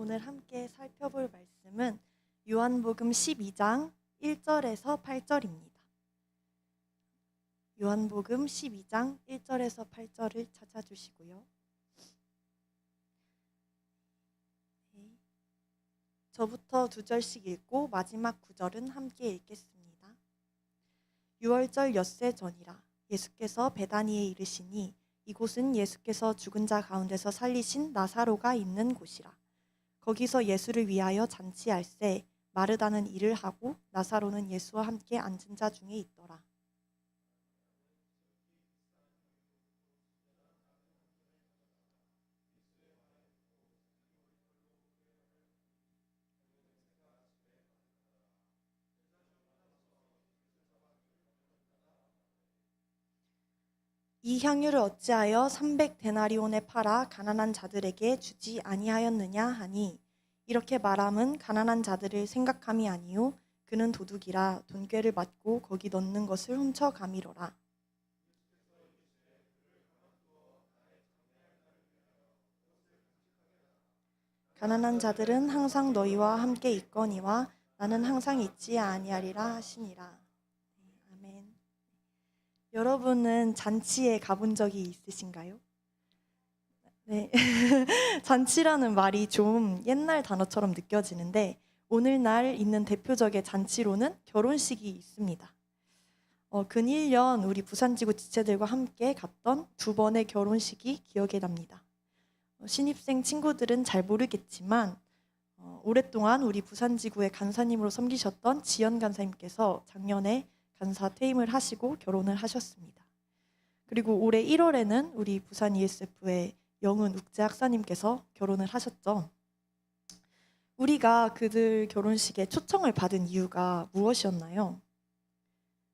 오늘 함께 살펴볼 말씀은 요한복음 12장 1절에서 8절입니다. 요한복음 12장 1절에서 8절을 찾아주시고요. 저부터 2절씩 읽고 마지막 9절은 함께 읽겠습니다. 6월절 엿새 전이라 예수께서 베다니에 이르시니 이곳은 예수께서 죽은 자 가운데서 살리신 나사로가 있는 곳이라. 거기서 예수를 위하여 잔치할세 마르다는 일을 하고 나사로는 예수와 함께 앉은 자 중에 있더라. 이 향유를 어찌하여 300데나리온에 팔아 가난한 자들에게 주지 아니하였느냐 하니 이렇게 말함은 가난한 자들을 생각함이 아니요 그는 도둑이라 돈꾀를 맞고 거기 넣는 것을 훔쳐 가미러라. 가난한 자들은 항상 너희와 함께 있거니와 나는 항상 있지 아니하리라 하시니라. 아멘. 여러분은 잔치에 가본 적이 있으신가요? 네. 잔치라는 말이 좀 옛날 단어처럼 느껴지는데 오늘날 있는 대표적인 잔치로는 결혼식이 있습니다. 근 1년 우리 부산지구 지체들과 함께 갔던 2번의 결혼식이 기억에 납니다. 신입생 친구들은 잘 모르겠지만 오랫동안 우리 부산지구의 간사님으로 섬기셨던 지연 간사님께서 작년에 간사 퇴임을 하시고 결혼을 하셨습니다. 그리고 올해 1월에는 우리 부산 ESF의 영은 욱재 학사님께서 결혼을 하셨죠. 우리가 그들 결혼식에 초청을 받은 이유가 무엇이었나요?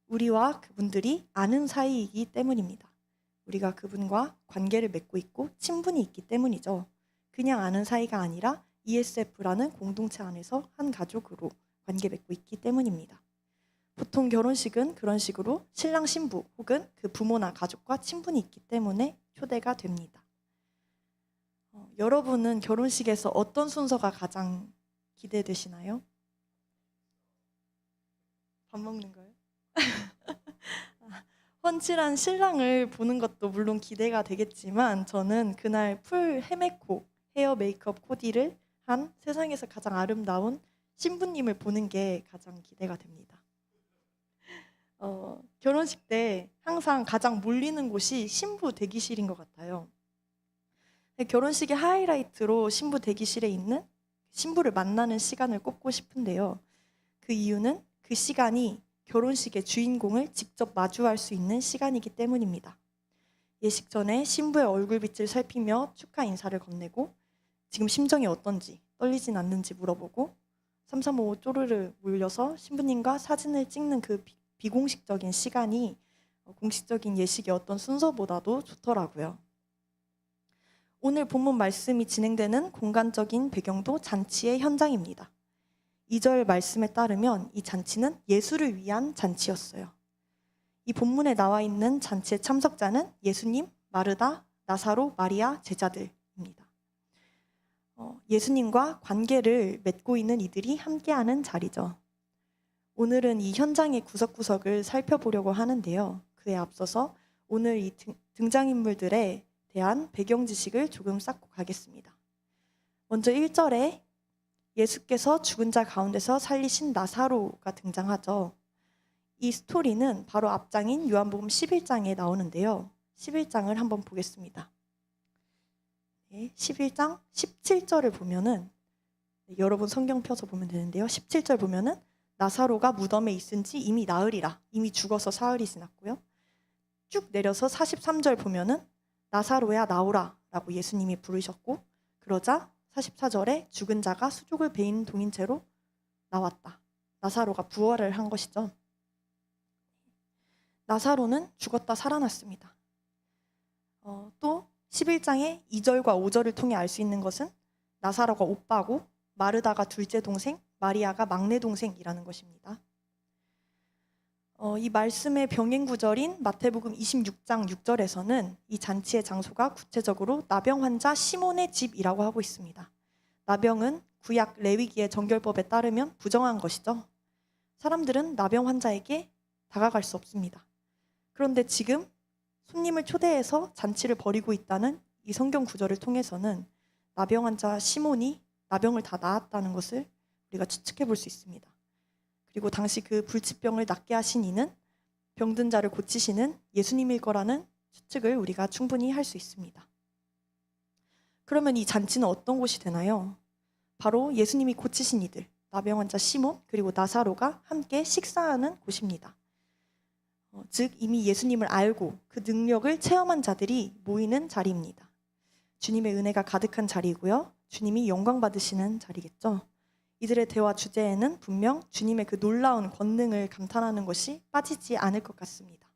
우리와 그분들이 아는 사이이기 때문입니다. 우리가 그분과 관계를 맺고 있고 친분이 있기 때문이죠. 그냥 아는 사이가 아니라 ESF라는 공동체 안에서 한 가족으로 관계 맺고 있기 때문입니다. 보통 결혼식은 그런 식으로 신랑 신부 혹은 그 부모나 가족과 친분이 있기 때문에 초대가 됩니다. 여러분은 결혼식에서 어떤 순서가 가장 기대되시나요? 밥 먹는 거요? 헌칠한 신랑을 보는 것도 물론 기대가 되겠지만 저는 그날 풀 헤메코 헤어 메이크업 코디를 한 세상에서 가장 아름다운 신부님을 보는 게 가장 기대가 됩니다. 결혼식 때 항상 가장 몰리는 곳이 신부 대기실인 것 같아요. 결혼식의 하이라이트로 신부 대기실에 있는 신부를 만나는 시간을 꼽고 싶은데요. 그 이유는 그 시간이 결혼식의 주인공을 직접 마주할 수 있는 시간이기 때문입니다. 예식 전에 신부의 얼굴빛을 살피며 축하 인사를 건네고 지금 심정이 어떤지 떨리진 않는지 물어보고 335 쪼르르 몰려서 신부님과 사진을 찍는 그 비공식적인 시간이 공식적인 예식의 어떤 순서보다도 좋더라고요. 오늘 본문 말씀이 진행되는 공간적인 배경도 잔치의 현장입니다. 2절 말씀에 따르면 이 잔치는 예수를 위한 잔치였어요. 이 본문에 나와 있는 잔치의 참석자는 예수님, 마르다, 나사로, 마리아, 제자들입니다. 예수님과 관계를 맺고 있는 이들이 함께하는 자리죠. 오늘은 이 현장의 구석구석을 살펴보려고 하는데요. 그에 앞서서 오늘 이 등장인물들에 대한 배경 지식을 조금 쌓고 가겠습니다. 먼저 1절에 예수께서 죽은 자 가운데서 살리신 나사로가 등장하죠. 이 스토리는 바로 앞장인 요한복음 11장에 나오는데요. 11장을 한번 보겠습니다. 11장 17절을 보면은 여러분 성경 펴서 보면 되는데요. 17절 보면은 나사로가 무덤에 있은 지 이미 나흘이라 이미 죽어서 사흘이 지났고요. 쭉 내려서 43절 보면은 나사로야 나오라 라고 예수님이 부르셨고 그러자 44절에 죽은 자가 수족을 베인 동인 채로 나왔다. 나사로가 부활을 한 것이죠. 나사로는 죽었다 살아났습니다. 또 11장의 2절과 5절을 통해 알 수 있는 것은 나사로가 오빠고 마르다가 둘째 동생, 마리아가 막내 동생이라는 것입니다. 이 말씀의 병행 구절인 마태복음 26장 6절에서는 이 잔치의 장소가 구체적으로 나병 환자 시몬의 집이라고 하고 있습니다. 나병은 구약 레위기의 정결법에 따르면 부정한 것이죠. 사람들은 나병 환자에게 다가갈 수 없습니다. 그런데 지금 손님을 초대해서 잔치를 벌이고 있다는 이 성경 구절을 통해서는 나병 환자 시몬이 나병을 다 나았다는 것을 우리가 추측해 볼 수 있습니다. 그리고 당시 그 불치병을 낫게 하신 이는 병든 자를 고치시는 예수님일 거라는 추측을 우리가 충분히 할 수 있습니다. 그러면 이 잔치는 어떤 곳이 되나요? 바로 예수님이 고치신 이들, 나병 환자 시몬 그리고 나사로가 함께 식사하는 곳입니다. 즉 이미 예수님을 알고 그 능력을 체험한 자들이 모이는 자리입니다. 주님의 은혜가 가득한 자리이고요. 주님이 영광 받으시는 자리겠죠. 이들의 대화 주제에는 분명 주님의 그 놀라운 권능을 감탄하는 것이 빠지지 않을 것 같습니다.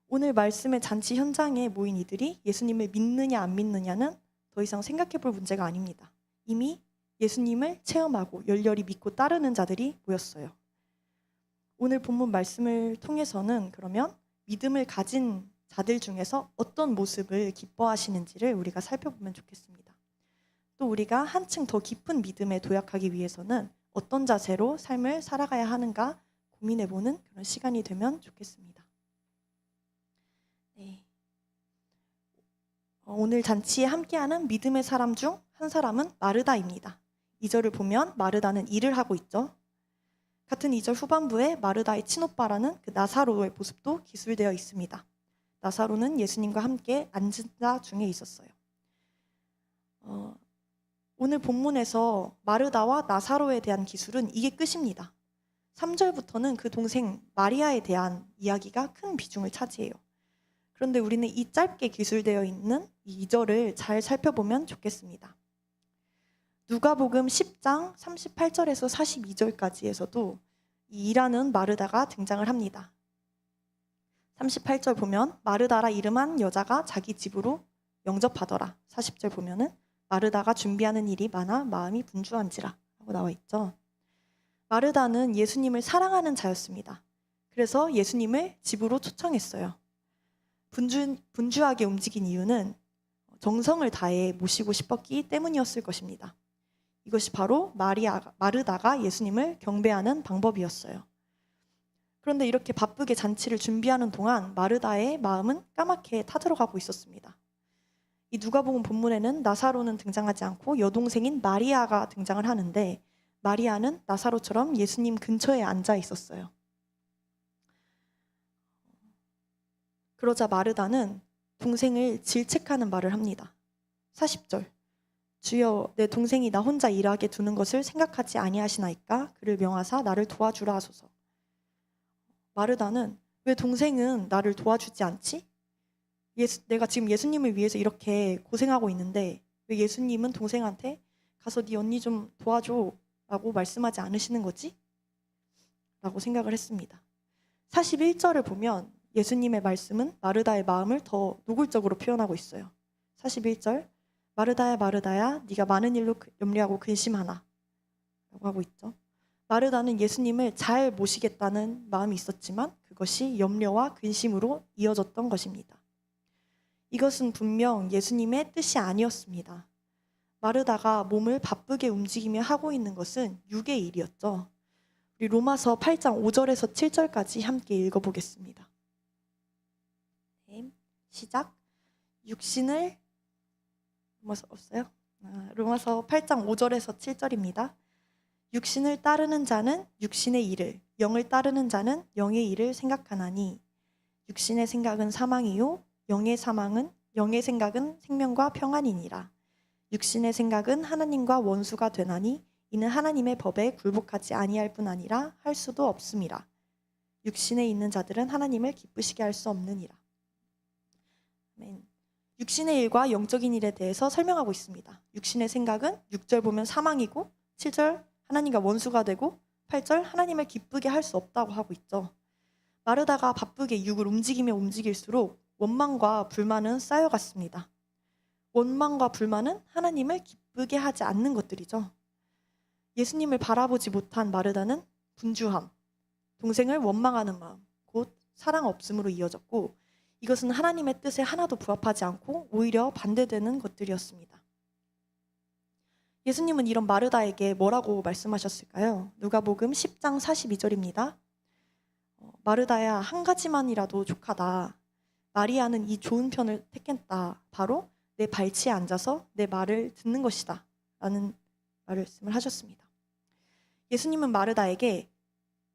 오늘 말씀의 잔치 현장에 모인 이들이 예수님을 믿느냐 안 믿느냐는 더 이상 생각해 볼 문제가 아닙니다. 이미 예수님을 체험하고 열렬히 믿고 따르는 자들이 모였어요. 오늘 본문 말씀을 통해서는 그러면 믿음을 가진 자들 중에서 어떤 모습을 기뻐하시는지를 우리가 살펴보면 좋겠습니다. 또 우리가 한층 더 깊은 믿음에 도약하기 위해서는 어떤 자세로 삶을 살아가야 하는가 고민해보는 그런 시간이 되면 좋겠습니다. 네. 오늘 잔치에 함께하는 믿음의 사람 중 한 사람은 마르다입니다. 2절을 보면 마르다는 일을 하고 있죠. 같은 2절 후반부에 마르다의 친오빠라는 그 나사로의 모습도 기술되어 있습니다. 나사로는 예수님과 함께 앉은 자 중에 있었어요. 오늘 본문에서 마르다와 나사로에 대한 기술은 이게 끝입니다. 3절부터는 그 동생 마리아에 대한 이야기가 큰 비중을 차지해요. 그런데 우리는 이 짧게 기술되어 있는 이 2절을 잘 살펴보면 좋겠습니다. 누가복음 10장 38절에서 42절까지에서도 이 일하는 마르다가 등장을 합니다. 38절 보면 마르다라 이름한 여자가 자기 집으로 영접하더라. 40절 보면은 마르다가 준비하는 일이 많아 마음이 분주한지라 하고 나와 있죠. 마르다는 예수님을 사랑하는 자였습니다. 그래서 예수님을 집으로 초청했어요. 분주하게 움직인 이유는 정성을 다해 모시고 싶었기 때문이었을 것입니다. 이것이 바로 마르다가 예수님을 경배하는 방법이었어요. 그런데 이렇게 바쁘게 잔치를 준비하는 동안 마르다의 마음은 까맣게 타들어가고 있었습니다. 이 누가복음 본문에는 나사로는 등장하지 않고 여동생인 마리아가 등장을 하는데 마리아는 나사로처럼 예수님 근처에 앉아 있었어요. 그러자 마르다는 동생을 질책하는 말을 합니다. 40절 주여 내 동생이 나 혼자 일하게 두는 것을 생각하지 아니하시나이까 그를 명하사 나를 도와주라 하소서. 마르다는 왜 동생은 나를 도와주지 않지? 내가 지금 예수님을 위해서 이렇게 고생하고 있는데 왜 예수님은 동생한테 가서 네 언니 좀 도와줘 라고 말씀하지 않으시는 거지? 라고 생각을 했습니다. 41절을 보면 예수님의 말씀은 마르다의 마음을 더 노골적으로 표현하고 있어요. 41절 마르다야 마르다야 네가 많은 일로 염려하고 근심하나 라고 하고 있죠. 마르다는 예수님을 잘 모시겠다는 마음이 있었지만 그것이 염려와 근심으로 이어졌던 것입니다. 이것은 분명 예수님의 뜻이 아니었습니다. 마르다가 몸을 바쁘게 움직이며 하고 있는 것은 육의 일이었죠. 우리 로마서 8장 5절에서 7절까지 함께 읽어보겠습니다. 네, 시작. 육신을 로마서 8장 5절에서 7절입니다. 육신을 따르는 자는 육신의 일을, 영을 따르는 자는 영의 일을 생각하나니 육신의 생각은 사망이요 영의 생각은 생명과 평안이니라. 육신의 생각은 하나님과 원수가 되나니 이는 하나님의 법에 굴복하지 아니할 뿐 아니라 할 수도 없음이라. 육신에 있는 자들은 하나님을 기쁘시게 할 수 없느니라. 아멘. 육신의 일과 영적인 일에 대해서 설명하고 있습니다. 육신의 생각은 6절 보면 사망이고 7절 하나님과 원수가 되고 8절 하나님을 기쁘게 할 수 없다고 하고 있죠. 마르다가 바쁘게 육을 움직일수록 원망과 불만은 쌓여갔습니다. 원망과 불만은 하나님을 기쁘게 하지 않는 것들이죠. 예수님을 바라보지 못한 마르다는 분주함, 동생을 원망하는 마음, 곧 사랑 없음으로 이어졌고 이것은 하나님의 뜻에 하나도 부합하지 않고 오히려 반대되는 것들이었습니다. 예수님은 이런 마르다에게 뭐라고 말씀하셨을까요? 누가복음 10장 42절입니다. 마르다야, 한 가지만이라도 족하다. 마리아는 이 좋은 편을 택했다. 바로 내 발치에 앉아서 내 말을 듣는 것이다. 라는 말씀을 하셨습니다. 예수님은 마르다에게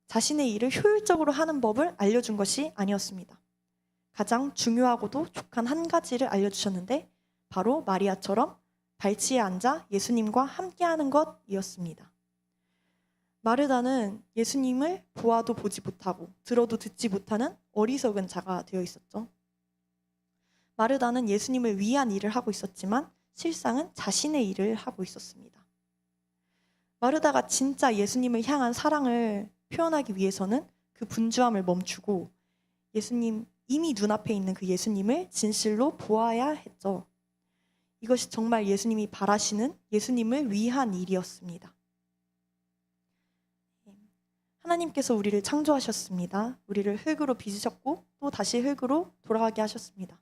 자신의 일을 효율적으로 하는 법을 알려준 것이 아니었습니다. 가장 중요하고도 족한 한 가지를 알려주셨는데 바로 마리아처럼 발치에 앉아 예수님과 함께하는 것이었습니다. 마르다는 예수님을 보아도 보지 못하고 들어도 듣지 못하는 어리석은 자가 되어 있었죠. 마르다는 예수님을 위한 일을 하고 있었지만 실상은 자신의 일을 하고 있었습니다. 마르다가 진짜 예수님을 향한 사랑을 표현하기 위해서는 그 분주함을 멈추고 예수님, 이미 눈앞에 있는 그 예수님을 진실로 보아야 했죠. 이것이 정말 예수님이 바라시는 예수님을 위한 일이었습니다. 하나님께서 우리를 창조하셨습니다. 우리를 흙으로 빚으셨고 또 다시 흙으로 돌아가게 하셨습니다.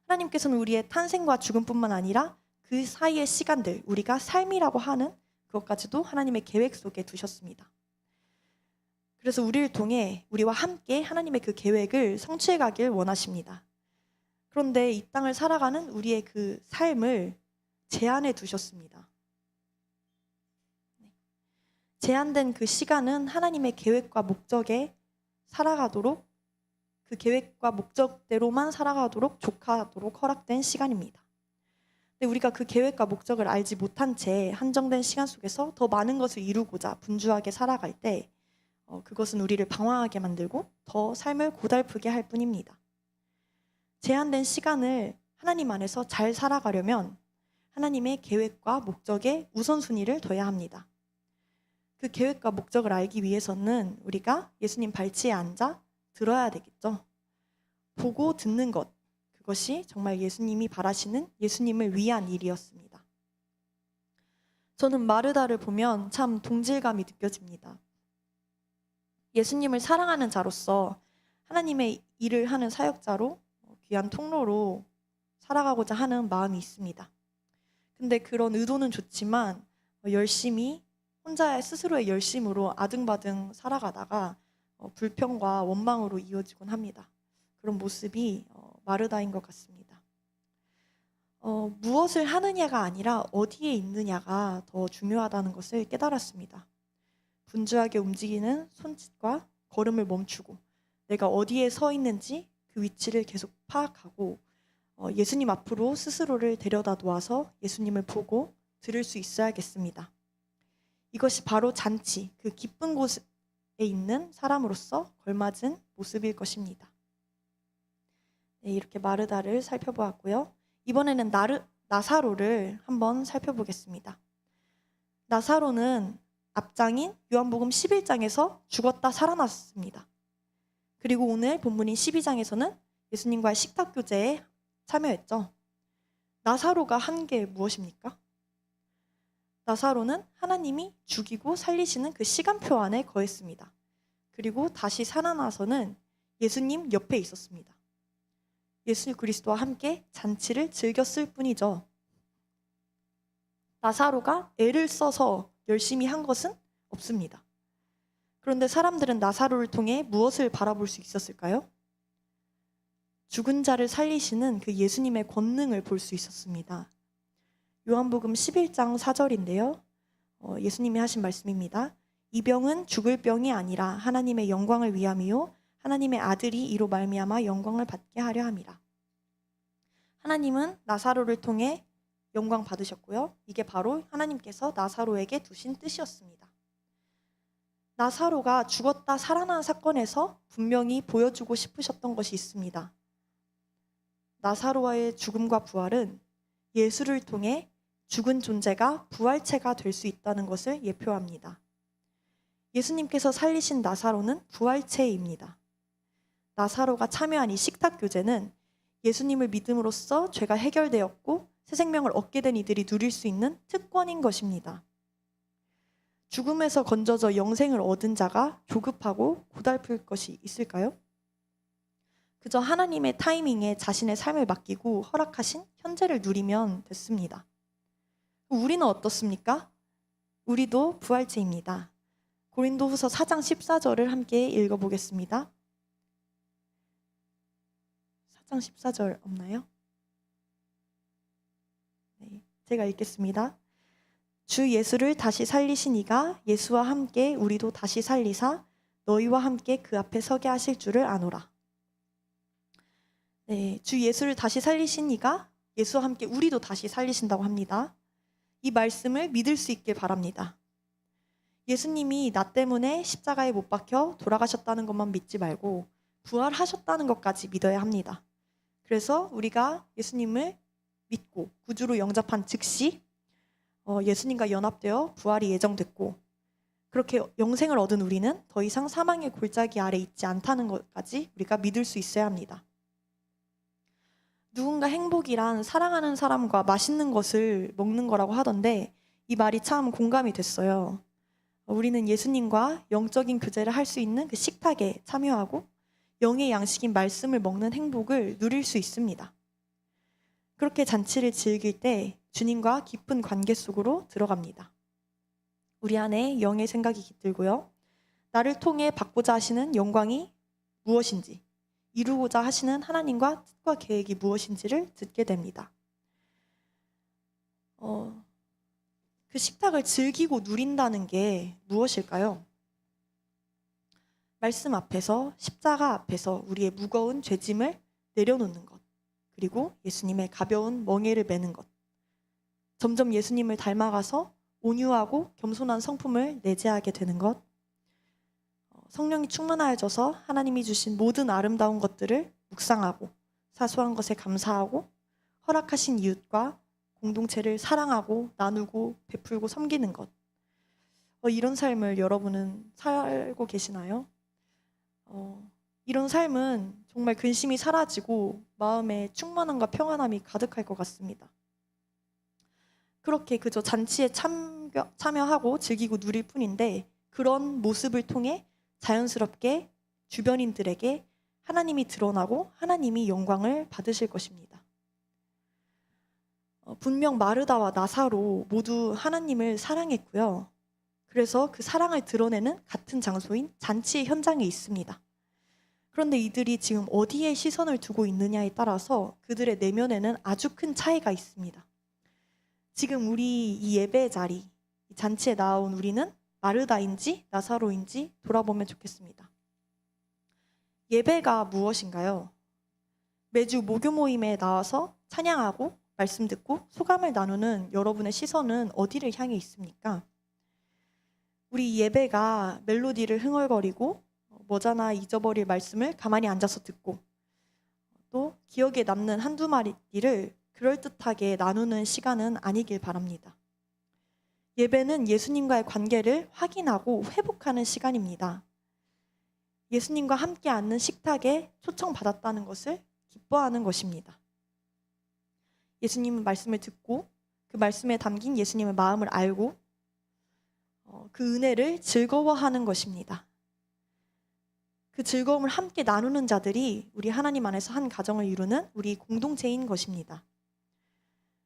하나님께서는 우리의 탄생과 죽음뿐만 아니라 그 사이의 시간들, 우리가 삶이라고 하는 그것까지도 하나님의 계획 속에 두셨습니다. 그래서 우리를 통해 우리와 함께 하나님의 그 계획을 성취해 가길 원하십니다. 그런데 이 땅을 살아가는 우리의 그 삶을 제한해 두셨습니다. 제한된 그 시간은 하나님의 계획과 목적에 살아가도록, 그 계획과 목적대로만 살아가도록 족하도록 허락된 시간입니다. 근데 우리가 그 계획과 목적을 알지 못한 채 한정된 시간 속에서 더 많은 것을 이루고자 분주하게 살아갈 때 그것은 우리를 방황하게 만들고 더 삶을 고달프게 할 뿐입니다. 제한된 시간을 하나님 안에서 잘 살아가려면 하나님의 계획과 목적에 우선순위를 둬야 합니다. 그 계획과 목적을 알기 위해서는 우리가 예수님 발치에 앉아 들어야 되겠죠. 보고 듣는 것, 그것이 정말 예수님이 바라시는 예수님을 위한 일이었습니다. 저는 마르다를 보면 참 동질감이 느껴집니다. 예수님을 사랑하는 자로서 하나님의 일을 하는 사역자로 귀한 통로로 살아가고자 하는 마음이 있습니다. 근데 그런 의도는 좋지만 열심히 혼자의 스스로의 열심으로 아등바등 살아가다가 불평과 원망으로 이어지곤 합니다. 그런 모습이 마르다인 것 같습니다. 무엇을 하느냐가 아니라 어디에 있느냐가 더 중요하다는 것을 깨달았습니다. 분주하게 움직이는 손짓과 걸음을 멈추고 내가 어디에 서 있는지 그 위치를 계속 파악하고 예수님 앞으로 스스로를 데려다 놓아서 예수님을 보고 들을 수 있어야겠습니다. 이것이 바로 잔치, 그 기쁜 곳에 있는 사람으로서 걸맞은 모습일 것입니다. 네, 이렇게 마르다를 살펴보았고요. 이번에는 나사로를 한번 살펴보겠습니다. 나사로는 앞장인 요한복음 11장에서 죽었다 살아났습니다. 그리고 오늘 본문인 12장에서는 예수님과의 식탁교제에 참여했죠. 나사로가 한 게 무엇입니까? 나사로는 하나님이 죽이고 살리시는 그 시간표 안에 거했습니다. 그리고 다시 살아나서는 예수님 옆에 있었습니다. 예수 그리스도와 함께 잔치를 즐겼을 뿐이죠. 나사로가 애를 써서 열심히 한 것은 없습니다. 그런데 사람들은 나사로를 통해 무엇을 바라볼 수 있었을까요? 죽은 자를 살리시는 그 예수님의 권능을 볼 수 있었습니다. 요한복음 11장 4절인데요. 예수님이 하신 말씀입니다. 이 병은 죽을 병이 아니라 하나님의 영광을 위함이요 하나님의 아들이 이로 말미암아 영광을 받게 하려 함이라. 하나님은 나사로를 통해 영광 받으셨고요. 이게 바로 하나님께서 나사로에게 두신 뜻이었습니다. 나사로가 죽었다 살아난 사건에서 분명히 보여주고 싶으셨던 것이 있습니다. 나사로와의 죽음과 부활은 예수를 통해 죽은 존재가 부활체가 될 수 있다는 것을 예표합니다. 예수님께서 살리신 나사로는 부활체입니다. 나사로가 참여한 이 식탁교제는 예수님을 믿음으로써 죄가 해결되었고 새 생명을 얻게 된 이들이 누릴 수 있는 특권인 것입니다. 죽음에서 건져져 영생을 얻은 자가 조급하고 고달플 것이 있을까요? 그저 하나님의 타이밍에 자신의 삶을 맡기고 허락하신 현재를 누리면 됐습니다. 우리는 어떻습니까? 우리도 부활체입니다. 고린도후서 4장 14절을 함께 읽어보겠습니다. 4장 14절 없나요? 네, 제가 읽겠습니다. 주 예수를 다시 살리신 이가 예수와 함께 우리도 다시 살리사 너희와 함께 그 앞에 서게 하실 줄을 아노라. 네, 주 예수를 다시 살리신 이가 예수와 함께 우리도 다시 살리신다고 합니다. 이 말씀을 믿을 수 있길 바랍니다. 예수님이 나 때문에 십자가에 못 박혀 돌아가셨다는 것만 믿지 말고 부활하셨다는 것까지 믿어야 합니다. 그래서 우리가 예수님을 믿고 구주로 영접한 즉시 예수님과 연합되어 부활이 예정됐고, 그렇게 영생을 얻은 우리는 더 이상 사망의 골짜기 아래 있지 않다는 것까지 우리가 믿을 수 있어야 합니다. 누군가 행복이란 사랑하는 사람과 맛있는 것을 먹는 거라고 하던데 이 말이 참 공감이 됐어요. 우리는 예수님과 영적인 교제를 할 수 있는 그 식탁에 참여하고 영의 양식인 말씀을 먹는 행복을 누릴 수 있습니다. 그렇게 잔치를 즐길 때 주님과 깊은 관계 속으로 들어갑니다. 우리 안에 영의 생각이 깃들고요. 나를 통해 받고자 하시는 영광이 무엇인지, 이루고자 하시는 하나님과 뜻과 계획이 무엇인지를 듣게 됩니다. 그 식탁을 즐기고 누린다는 게 무엇일까요? 말씀 앞에서, 십자가 앞에서 우리의 무거운 죄짐을 내려놓는 것, 그리고 예수님의 가벼운 멍에를 메는 것, 점점 예수님을 닮아가서 온유하고 겸손한 성품을 내재하게 되는 것, 성령이 충만하여져서 하나님이 주신 모든 아름다운 것들을 묵상하고 사소한 것에 감사하고 허락하신 이웃과 공동체를 사랑하고 나누고 베풀고 섬기는 것, 이런 삶을 여러분은 살고 계시나요? 이런 삶은 정말 근심이 사라지고 마음에 충만함과 평안함이 가득할 것 같습니다. 그렇게 그저 잔치에 참여하고 즐기고 누릴 뿐인데, 그런 모습을 통해 자연스럽게 주변인들에게 하나님이 드러나고 하나님이 영광을 받으실 것입니다. 분명 마르다와 나사로 모두 하나님을 사랑했고요. 그래서 그 사랑을 드러내는 같은 장소인 잔치의 현장에 있습니다. 그런데 이들이 지금 어디에 시선을 두고 있느냐에 따라서 그들의 내면에는 아주 큰 차이가 있습니다. 지금 우리 이 예배 자리, 이 잔치에 나온 우리는 마르다인지 나사로인지 돌아보면 좋겠습니다. 예배가 무엇인가요? 매주 목요 모임에 나와서 찬양하고 말씀 듣고 소감을 나누는 여러분의 시선은 어디를 향해 있습니까? 우리 예배가 멜로디를 흥얼거리고 뭐잖아 잊어버릴 말씀을 가만히 앉아서 듣고 또 기억에 남는 한두 마디를 그럴듯하게 나누는 시간은 아니길 바랍니다. 예배는 예수님과의 관계를 확인하고 회복하는 시간입니다. 예수님과 함께 앉는 식탁에 초청받았다는 것을 기뻐하는 것입니다. 예수님의 말씀을 듣고 그 말씀에 담긴 예수님의 마음을 알고 그 은혜를 즐거워하는 것입니다. 그 즐거움을 함께 나누는 자들이 우리 하나님 안에서 한 가정을 이루는 우리 공동체인 것입니다.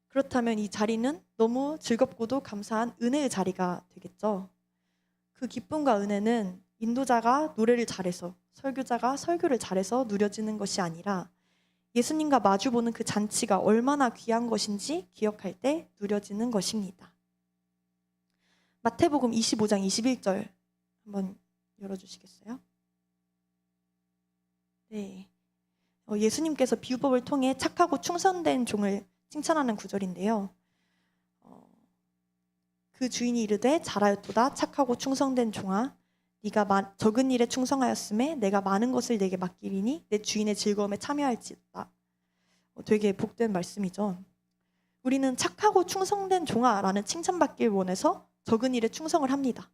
그렇다면 이 자리는 너무 즐겁고도 감사한 은혜의 자리가 되겠죠. 그 기쁨과 은혜는 인도자가 노래를 잘해서, 설교자가 설교를 잘해서 누려지는 것이 아니라 예수님과 마주보는 그 잔치가 얼마나 귀한 것인지 기억할 때 누려지는 것입니다. 마태복음 25장 21절 한번 열어주시겠어요? 네, 예수님께서 비유법을 통해 착하고 충성된 종을 칭찬하는 구절인데요. 그 주인이 이르되 잘하였도다 착하고 충성된 종아, 네가 적은 일에 충성하였음에 내가 많은 것을 내게 맡기리니 내 주인의 즐거움에 참여할지어다. 되게 복된 말씀이죠. 우리는 착하고 충성된 종아라는 칭찬받길 원해서 적은 일에 충성을 합니다.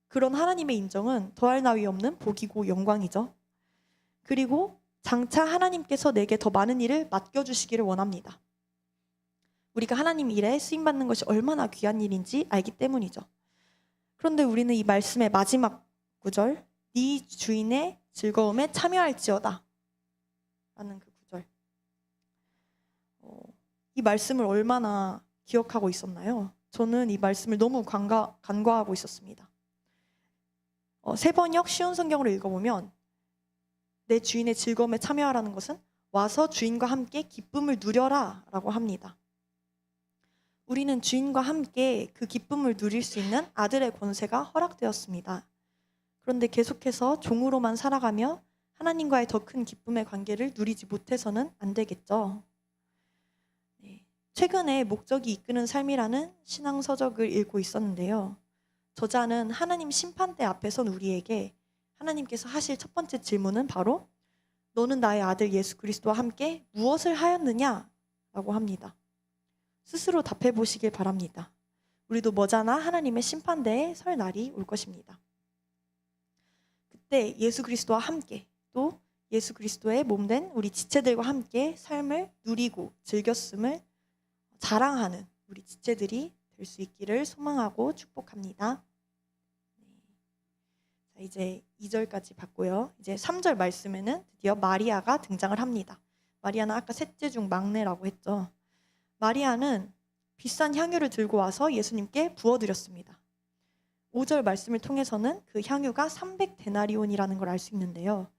그런 하나님의 인정은 더할 나위 없는 복이고 영광이죠. 그리고 장차 하나님께서 내게 더 많은 일을 맡겨주시기를 원합니다. 우리가 하나님 일에 쓰임받는 것이 얼마나 귀한 일인지 알기 때문이죠. 그런데 우리는 이 말씀의 마지막 구절, 네 주인의 즐거움에 참여할지어다 라는 그 구절, 이 말씀을 얼마나 기억하고 있었나요? 저는 이 말씀을 너무 간과하고 있었습니다. 세번역 쉬운 성경으로 읽어보면 내 주인의 즐거움에 참여하라는 것은 와서 주인과 함께 기쁨을 누려라 라고 합니다. 우리는 주인과 함께 그 기쁨을 누릴 수 있는 아들의 권세가 허락되었습니다. 그런데 계속해서 종으로만 살아가며 하나님과의 더 큰 기쁨의 관계를 누리지 못해서는 안 되겠죠. 네. 최근에 목적이 이끄는 삶이라는 신앙서적을 읽고 있었는데요. 저자는 하나님 심판대 앞에 선 우리에게 하나님께서 하실 첫 번째 질문은 바로 너는 나의 아들 예수 그리스도와 함께 무엇을 하였느냐? 라고 합니다. 스스로 답해 보시길 바랍니다. 우리도 머지않아 하나님의 심판대에 설 날이 올 것입니다. 그때 예수 그리스도와 함께 또 예수 그리스도의 몸된 우리 지체들과 함께 삶을 누리고 즐겼음을 자랑하는 우리 지체들이 될 수 있기를 소망하고 축복합니다. 자, 이제 2절까지 봤고요. 이제 3절 말씀에는 드디어 마리아가 등장을 합니다. 마리아는 아까 셋째 중 막내라고 했죠. 마리아는 비싼 향유를 들고 와서 예수님께 부어드렸습니다. 5절 말씀을 통해서는 그 향유가 300데나리온이라는 걸 알 수 있는데요.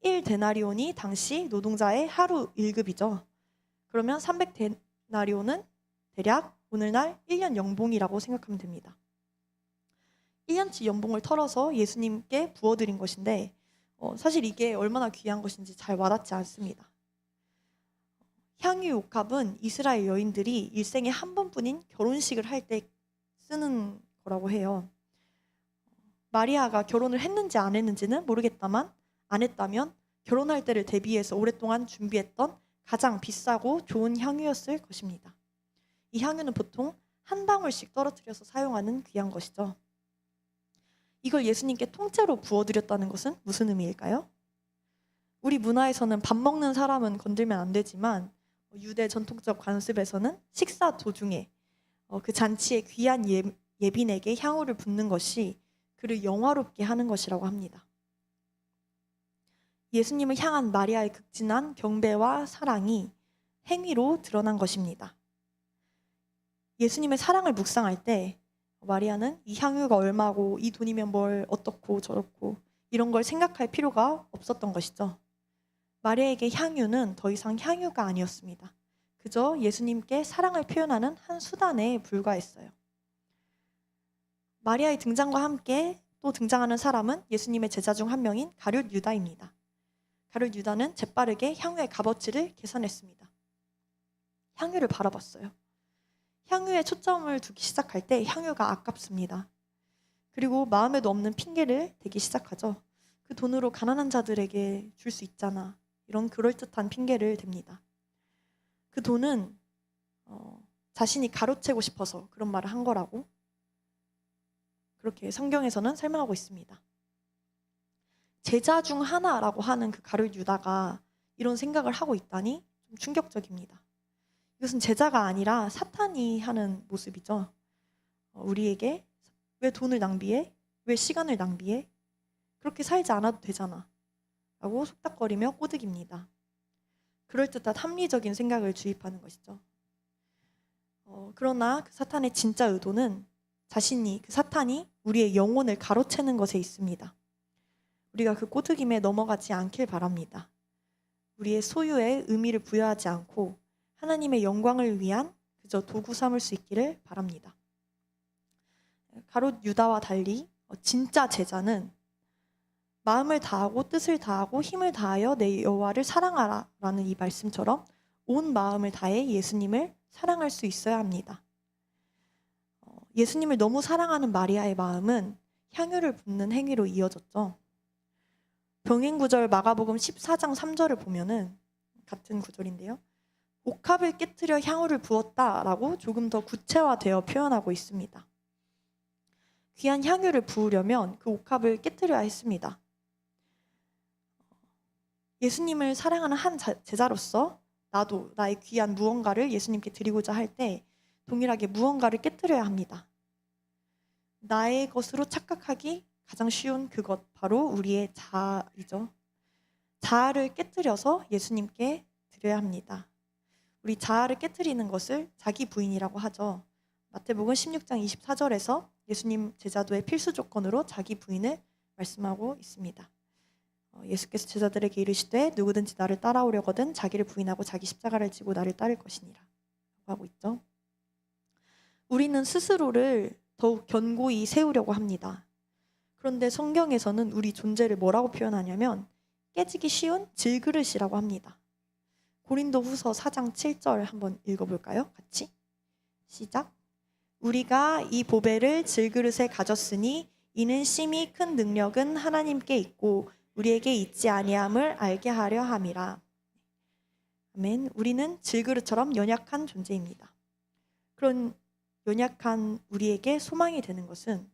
1데나리온이 당시 노동자의 하루 일급이죠. 그러면 300데나리온은 대략 오늘날 1년 연봉이라고 생각하면 됩니다. 1년치 연봉을 털어서 예수님께 부어드린 것인데 사실 이게 얼마나 귀한 것인지 잘 와닿지 않습니다. 향유 옥합은 이스라엘 여인들이 일생에 한 번뿐인 결혼식을 할 때 쓰는 거라고 해요. 마리아가 결혼을 했는지 안 했는지는 모르겠다만 안 했다면 결혼할 때를 대비해서 오랫동안 준비했던 가장 비싸고 좋은 향유였을 것입니다. 이 향유는 보통 한 방울씩 떨어뜨려서 사용하는 귀한 것이죠. 이걸 예수님께 통째로 부어드렸다는 것은 무슨 의미일까요? 우리 문화에서는 밥 먹는 사람은 건들면 안 되지만 유대 전통적 관습에서는 식사 도중에 그 잔치의 귀한 예빈에게 향후를 붓는 것이 그를 영화롭게 하는 것이라고 합니다. 예수님을 향한 마리아의 극진한 경배와 사랑이 행위로 드러난 것입니다. 예수님의 사랑을 묵상할 때 마리아는 이 향유가 얼마고 이 돈이면 뭘 어떻고 저렇고 이런 걸 생각할 필요가 없었던 것이죠. 마리아에게 향유는 더 이상 향유가 아니었습니다. 그저 예수님께 사랑을 표현하는 한 수단에 불과했어요. 마리아의 등장과 함께 또 등장하는 사람은 예수님의 제자 중 한 명인 가룟 유다입니다. 가룟 유다는 재빠르게 향유의 값어치를 계산했습니다. 향유를 바라봤어요. 향유에 초점을 두기 시작할 때 향유가 아깝습니다. 그리고 마음에도 없는 핑계를 대기 시작하죠. 그 돈으로 가난한 자들에게 줄 수 있잖아. 이런 그럴듯한 핑계를 댑니다. 그 돈은 자신이 가로채고 싶어서 그런 말을 한 거라고 그렇게 성경에서는 설명하고 있습니다. 제자 중 하나라고 하는 그 가룟 유다가 이런 생각을 하고 있다니 좀 충격적입니다. 이것은 제자가 아니라 사탄이 하는 모습이죠. 우리에게 왜 돈을 낭비해? 왜 시간을 낭비해? 그렇게 살지 않아도 되잖아. 라고 속닥거리며 꼬드깁니다. 그럴듯한 합리적인 생각을 주입하는 것이죠. 그러나 그 사탄의 진짜 의도는 그 사탄이 우리의 영혼을 가로채는 것에 있습니다. 우리가 그 꼬드김에 넘어가지 않길 바랍니다. 우리의 소유에 의미를 부여하지 않고 하나님의 영광을 위한 그저 도구 삼을 수 있기를 바랍니다. 가룟 유다와 달리 진짜 제자는 마음을 다하고 뜻을 다하고 힘을 다하여 내 여호와를 사랑하라 라는 이 말씀처럼 온 마음을 다해 예수님을 사랑할 수 있어야 합니다. 예수님을 너무 사랑하는 마리아의 마음은 향유를 붓는 행위로 이어졌죠. 병행구절 마가복음 14장 3절을 보면은 같은 구절인데요. 옥합을 깨트려 향유를 부었다라고 조금 더 구체화되어 표현하고 있습니다. 귀한 향유를 부으려면 그 옥합을 깨트려야 했습니다. 예수님을 사랑하는 한 제자로서 나도 나의 귀한 무언가를 예수님께 드리고자 할 때 동일하게 무언가를 깨트려야 합니다. 나의 것으로 착각하기 가장 쉬운 그것 바로 우리의 자아이죠. 자아를 깨트려서 예수님께 드려야 합니다. 우리 자아를 깨트리는 것을 자기 부인이라고 하죠. 마태복음 16장 24절에서 예수님 제자도의 필수 조건으로 자기 부인을 말씀하고 있습니다. 예수께서 제자들에게 이르시되 누구든지 나를 따라오려거든 자기를 부인하고 자기 십자가를 지고 나를 따를 것이니라 하고 있죠. 우리는 스스로를 더욱 견고히 세우려고 합니다. 그런데 성경에서는 우리 존재를 뭐라고 표현하냐면 깨지기 쉬운 질그릇이라고 합니다. 고린도후서 4장 7절 한번 읽어볼까요? 같이 시작. 우리가 이 보배를 질그릇에 가졌으니 이는 심히 큰 능력은 하나님께 있고 우리에게 있지 아니함을 알게 하려 함이라. 아멘. 우리는 질그릇처럼 연약한 존재입니다. 그런 연약한 우리에게 소망이 되는 것은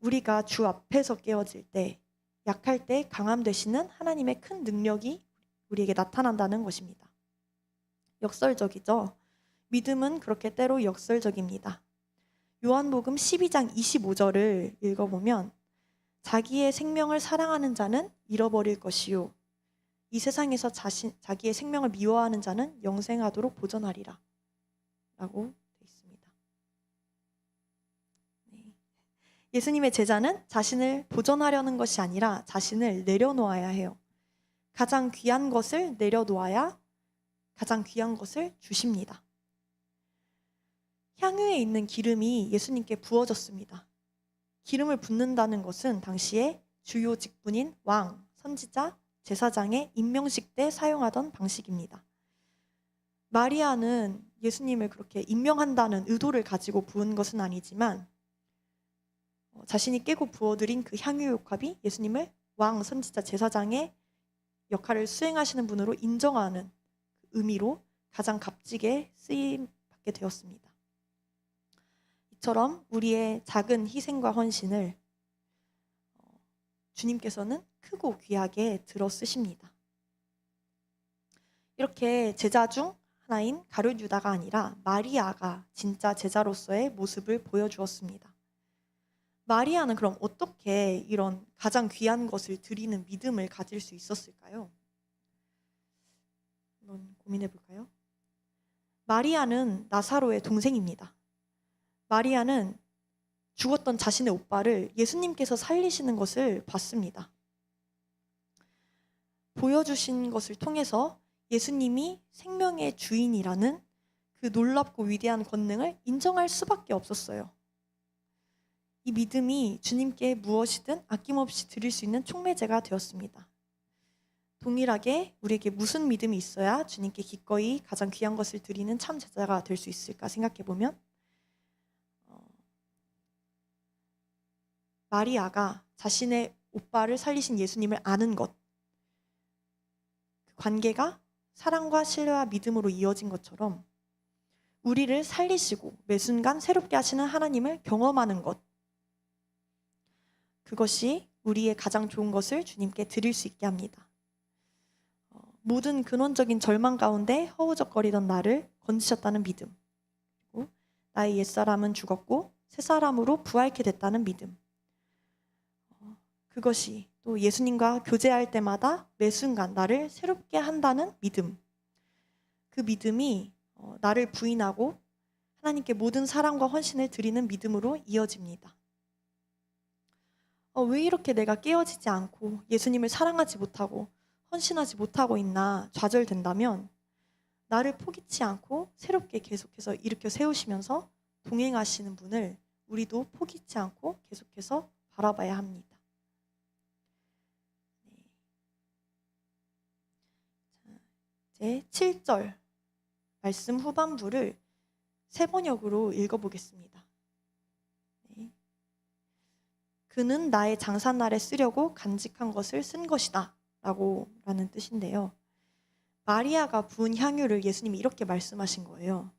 우리가 주 앞에서 깨어질 때, 약할 때 강함 되시는 하나님의 큰 능력이 우리에게 나타난다는 것입니다. 역설적이죠. 믿음은 그렇게 때로 역설적입니다. 요한복음 12장 25절을 읽어보면 자기의 생명을 사랑하는 자는 잃어버릴 것이요 이 세상에서 자기의 생명을 미워하는 자는 영생하도록 보존하리라 라고 되어 있습니다. 네. 예수님의 제자는 자신을 보존하려는 것이 아니라 자신을 내려놓아야 해요. 가장 귀한 것을 내려놓아야 가장 귀한 것을 주십니다. 향유에 있는 기름이 예수님께 부어졌습니다. 기름을 붓는다는 것은 당시에 주요 직분인 왕, 선지자, 제사장의 임명식 때 사용하던 방식입니다. 마리아는 예수님을 그렇게 임명한다는 의도를 가지고 부은 것은 아니지만 자신이 깨고 부어드린 그 향유욕합이 예수님을 왕, 선지자, 제사장의 역할을 수행하시는 분으로 인정하는 의미로 가장 값지게 쓰임받게 되었습니다. 이처럼 우리의 작은 희생과 헌신을 주님께서는 크고 귀하게 들어 쓰십니다. 이렇게 제자 중 하나인 가룟 유다가 아니라 마리아가 진짜 제자로서의 모습을 보여주었습니다. 마리아는 그럼 어떻게 이런 가장 귀한 것을 드리는 믿음을 가질 수 있었을까요? 한번 고민해 볼까요? 마리아는 나사로의 동생입니다. 마리아는 죽었던 자신의 오빠를 예수님께서 살리시는 것을 봤습니다. 보여주신 것을 통해서 예수님이 생명의 주인이라는 그 놀랍고 위대한 권능을 인정할 수밖에 없었어요. 이 믿음이 주님께 무엇이든 아낌없이 드릴 수 있는 촉매제가 되었습니다. 동일하게 우리에게 무슨 믿음이 있어야 주님께 기꺼이 가장 귀한 것을 드리는 참 제자가 될 수 있을까 생각해 보면 마리아가 자신의 오빠를 살리신 예수님을 아는 것, 그 관계가 사랑과 신뢰와 믿음으로 이어진 것처럼 우리를 살리시고 매 순간 새롭게 하시는 하나님을 경험하는 것, 그것이 우리의 가장 좋은 것을 주님께 드릴 수 있게 합니다. 모든 근원적인 절망 가운데 허우적거리던 나를 건지셨다는 믿음, 그리고 나의 옛사람은 죽었고 새 사람으로 부활케 됐다는 믿음, 그것이 또 예수님과 교제할 때마다 매 순간 나를 새롭게 한다는 믿음, 그 믿음이 나를 부인하고 하나님께 모든 사랑과 헌신을 드리는 믿음으로 이어집니다. 왜 이렇게 내가 깨어지지 않고 예수님을 사랑하지 못하고 헌신하지 못하고 있나 좌절된다면 나를 포기치 않고 새롭게 계속해서 일으켜 세우시면서 동행하시는 분을 우리도 포기치 않고 계속해서 바라봐야 합니다. 제 7절 말씀 후반부를 세 번역으로 읽어보겠습니다. 네. 그는 나의 장사날에 쓰려고 간직한 것을 쓴 것이다 라는 뜻인데요. 마리아가 부은 향유를 예수님이 이렇게 말씀하신 거예요.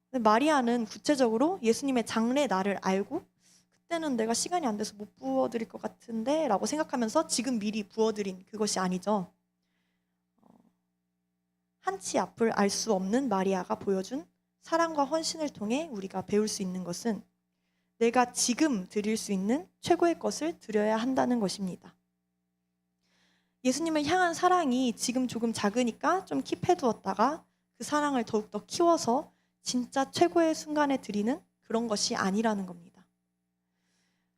근데 마리아는 구체적으로 예수님의 장례 날을 알고 그때는 내가 시간이 안 돼서 못 부어드릴 것 같은데 라고 생각하면서 지금 미리 부어드린 그것이 아니죠. 한치 앞을 알 수 없는 마리아가 보여준 사랑과 헌신을 통해 우리가 배울 수 있는 것은 내가 지금 드릴 수 있는 최고의 것을 드려야 한다는 것입니다. 예수님을 향한 사랑이 지금 조금 작으니까 좀 킵해두었다가 그 사랑을 더욱더 키워서 진짜 최고의 순간에 드리는 그런 것이 아니라는 겁니다.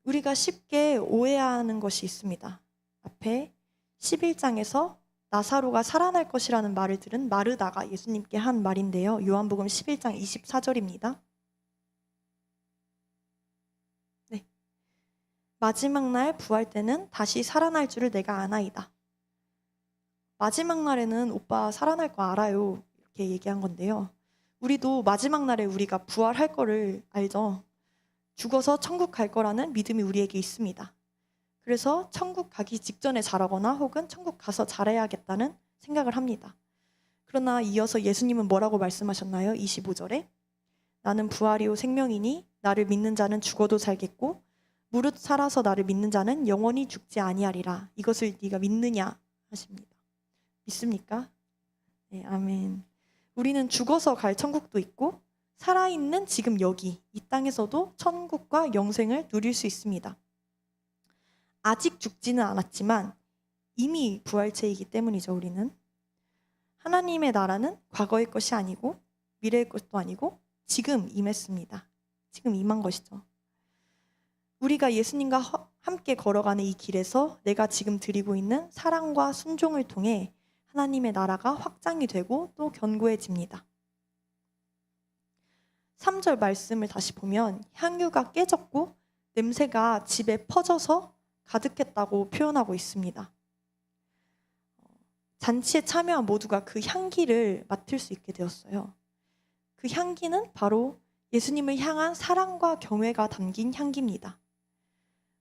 우리가 쉽게 오해하는 것이 있습니다. 앞에 11장에서 나사로가 살아날 것이라는 말을 들은 마르다가 예수님께 한 말인데요. 요한복음 11장 24절입니다. 네. 마지막 날 부활 때는 다시 살아날 줄을 내가 아나이다. 마지막 날에는 오빠 살아날 거 알아요. 이렇게 얘기한 건데요. 우리도 마지막 날에 우리가 부활할 거를 알죠. 죽어서 천국 갈 거라는 믿음이 우리에게 있습니다. 그래서 천국 가기 직전에 잘하거나 혹은 천국 가서 잘해야겠다는 생각을 합니다. 그러나 이어서 예수님은 뭐라고 말씀하셨나요? 25절에 나는 부활이요 생명이니 나를 믿는 자는 죽어도 살겠고 무릇 살아서 나를 믿는 자는 영원히 죽지 아니하리라. 이것을 네가 믿느냐 하십니다. 믿습니까? 네, 아멘. 우리는 죽어서 갈 천국도 있고 살아있는 지금 여기 이 땅에서도 천국과 영생을 누릴 수 있습니다. 아직 죽지는 않았지만 이미 부활체이기 때문이죠. 우리는 하나님의 나라는 과거의 것이 아니고 미래의 것도 아니고 지금 임했습니다. 지금 임한 것이죠. 우리가 예수님과 함께 걸어가는 이 길에서 내가 지금 드리고 있는 사랑과 순종을 통해 하나님의 나라가 확장이 되고 또 견고해집니다. 3절 말씀을 다시 보면 향유가 깨졌고 냄새가 집에 퍼져서 가득했다고 표현하고 있습니다. 잔치에 참여한 모두가 그 향기를 맡을 수 있게 되었어요. 그 향기는 바로 예수님을 향한 사랑과 경외가 담긴 향기입니다.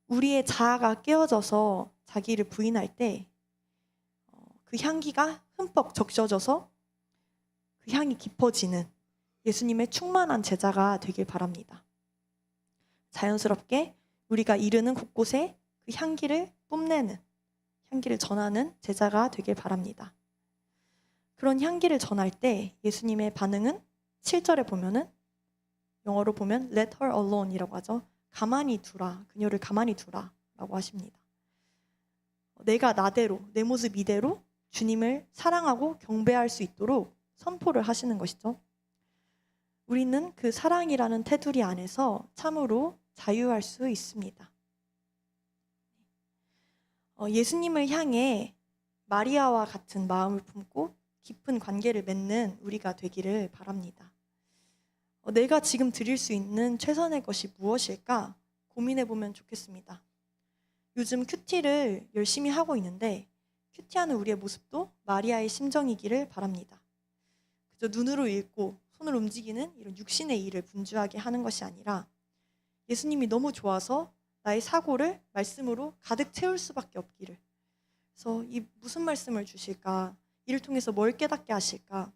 우리의 자아가 깨어져서 자기를 부인할 때 그 향기가 흠뻑 적셔져서 그 향이 깊어지는 예수님의 충만한 제자가 되길 바랍니다. 자연스럽게 우리가 이르는 곳곳에 그 향기를 뿜내는, 향기를 전하는 제자가 되길 바랍니다. 그런 향기를 전할 때 예수님의 반응은 7절에 보면은 영어로 보면 let her alone이라고 하죠. 가만히 두라, 그녀를 가만히 두라 라고 하십니다. 내가 나대로, 내 모습 이대로 주님을 사랑하고 경배할 수 있도록 선포를 하시는 것이죠. 우리는 그 사랑이라는 테두리 안에서 참으로 자유할 수 있습니다. 예수님을 향해 마리아와 같은 마음을 품고 깊은 관계를 맺는 우리가 되기를 바랍니다. 내가 지금 드릴 수 있는 최선의 것이 무엇일까 고민해보면 좋겠습니다. 요즘 큐티를 열심히 하고 있는데 큐티하는 우리의 모습도 마리아의 심정이기를 바랍니다. 그저 눈으로 읽고 손을 움직이는 이런 육신의 일을 분주하게 하는 것이 아니라 예수님이 너무 좋아서 나의 사고를 말씀으로 가득 채울 수밖에 없기를. 그래서 이 무슨 말씀을 주실까? 이를 통해서 뭘 깨닫게 하실까?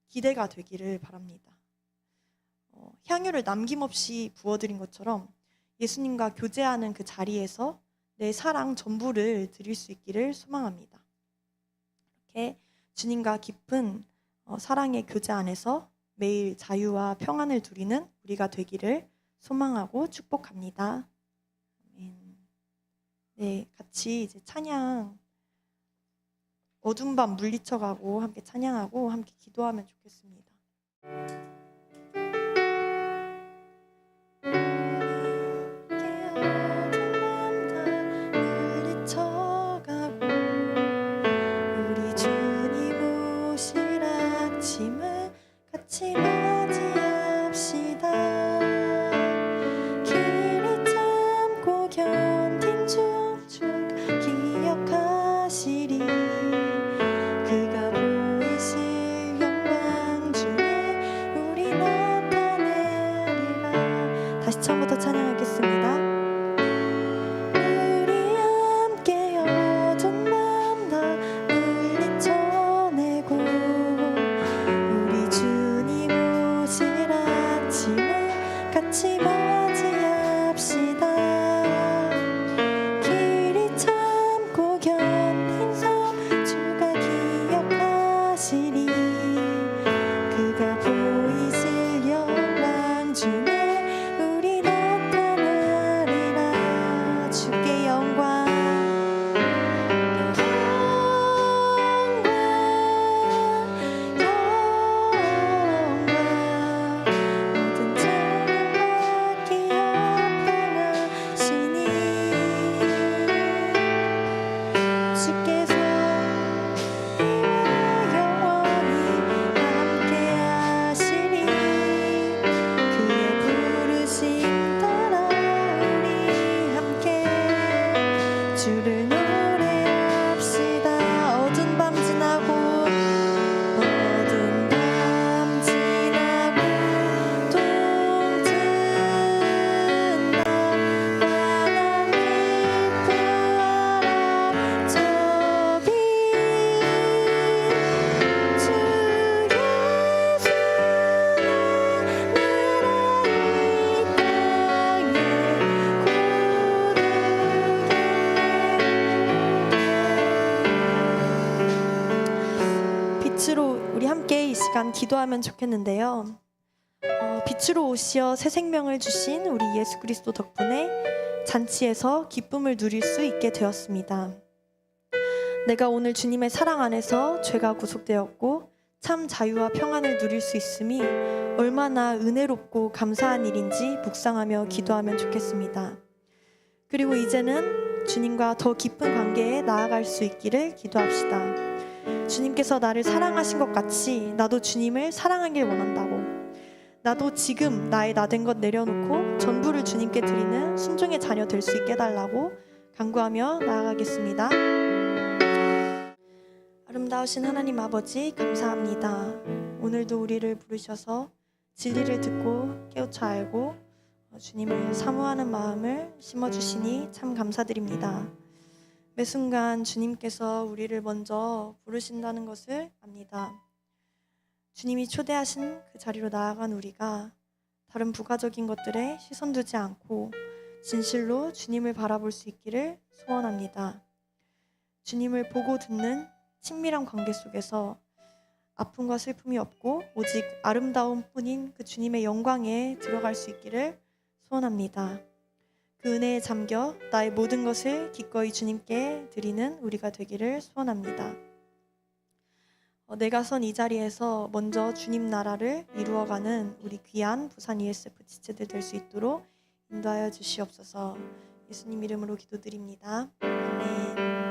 기대가 되기를 바랍니다. 향유를 남김없이 부어드린 것처럼 예수님과 교제하는 그 자리에서 내 사랑 전부를 드릴 수 있기를 소망합니다. 이렇게 주님과 깊은 사랑의 교제 안에서 매일 자유와 평안을 누리는 우리가 되기를 소망하고 축복합니다. 네, 같이 이제 찬양 어두운 밤 물리쳐가고 함께 찬양하고 함께 기도하면 좋겠습니다. 같이 맞이합시다. 길이 참고 견딘 중 기억하시리. 그가 보이실 영광 중에 우리 나타내리라. 다시 처음부터 찬양하겠습니다. 같이 이 시간 기도하면 좋겠는데요. 빛으로 오시어 새 생명을 주신 우리 예수 그리스도 덕분에 잔치에서 기쁨을 누릴 수 있게 되었습니다. 내가 오늘 주님의 사랑 안에서 죄가 구속되었고 참 자유와 평안을 누릴 수 있음이 얼마나 은혜롭고 감사한 일인지 묵상하며 기도하면 좋겠습니다. 그리고 이제는 주님과 더 깊은 관계에 나아갈 수 있기를 기도합시다. 주님께서 나를 사랑하신 것 같이 나도 주님을 사랑하길 원한다고, 나도 지금 나의 나된 것 내려놓고 전부를 주님께 드리는 순종의 자녀 될 수 있게 해달라고 간구하며 나아가겠습니다. 아름다우신 하나님 아버지, 감사합니다. 오늘도 우리를 부르셔서 진리를 듣고 깨우쳐 알고 주님을 사모하는 마음을 심어주시니 참 감사드립니다. 매 순간 주님께서 우리를 먼저 부르신다는 것을 압니다. 주님이 초대하신 그 자리로 나아간 우리가 다른 부가적인 것들에 시선 두지 않고 진실로 주님을 바라볼 수 있기를 소원합니다. 주님을 보고 듣는 친밀한 관계 속에서 아픔과 슬픔이 없고 오직 아름다움 뿐인 그 주님의 영광에 들어갈 수 있기를 소원합니다. 그 은혜에 잠겨 나의 모든 것을 기꺼이 주님께 드리는 우리가 되기를 소원합니다. 내가 선 이 자리에서 먼저 주님 나라를 이루어가는 우리 귀한 부산 ESF 지체들 될 수 있도록 인도하여 주시옵소서. 예수님 이름으로 기도드립니다. 아멘.